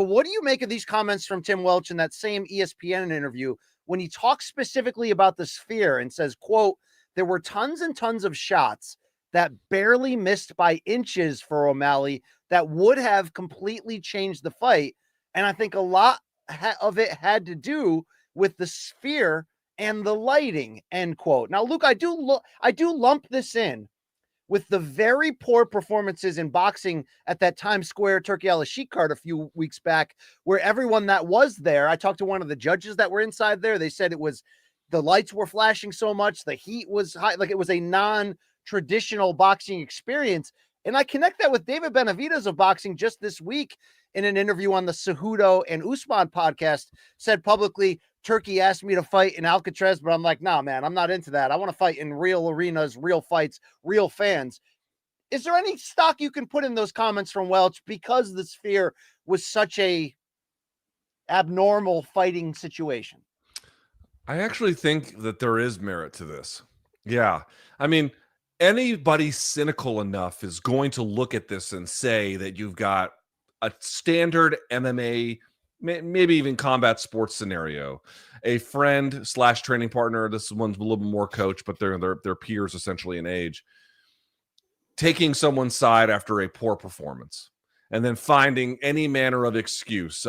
But what do you make of these comments from Tim Welch in that same ESPN interview when he talks specifically about the Sphere and says, quote, there were tons and tons of shots that barely missed by inches for O'Malley that would have completely changed the fight. And I think a lot of it had to do with the Sphere and the lighting, end quote. Now, Luke, I do lump this in with the very poor performances in boxing at that Times Square Turkey Al Sheik card a few weeks back, where everyone that was there, I talked to one of the judges that were inside there. They said the lights were flashing so much, the heat was high, like it was a non-traditional boxing experience. And I connect that with David Benavidez of boxing just this week in an interview on the Cejudo and Usman podcast, said publicly, Turkey asked me to fight in Alcatraz, but I'm like, nah, man, I'm not into that. I want to fight in real arenas, real fights, real fans. Is there any stock you can put in those comments from Welch because the Sphere was such a abnormal fighting situation? I actually think that there is merit to this. Yeah. I mean, anybody cynical enough is going to look at this and say that you've got a standard MMA, maybe even combat sports scenario, a friend / training partner. This one's a little bit more coach, but they're peers essentially in age, taking someone's side after a poor performance and then finding any manner of excuse. So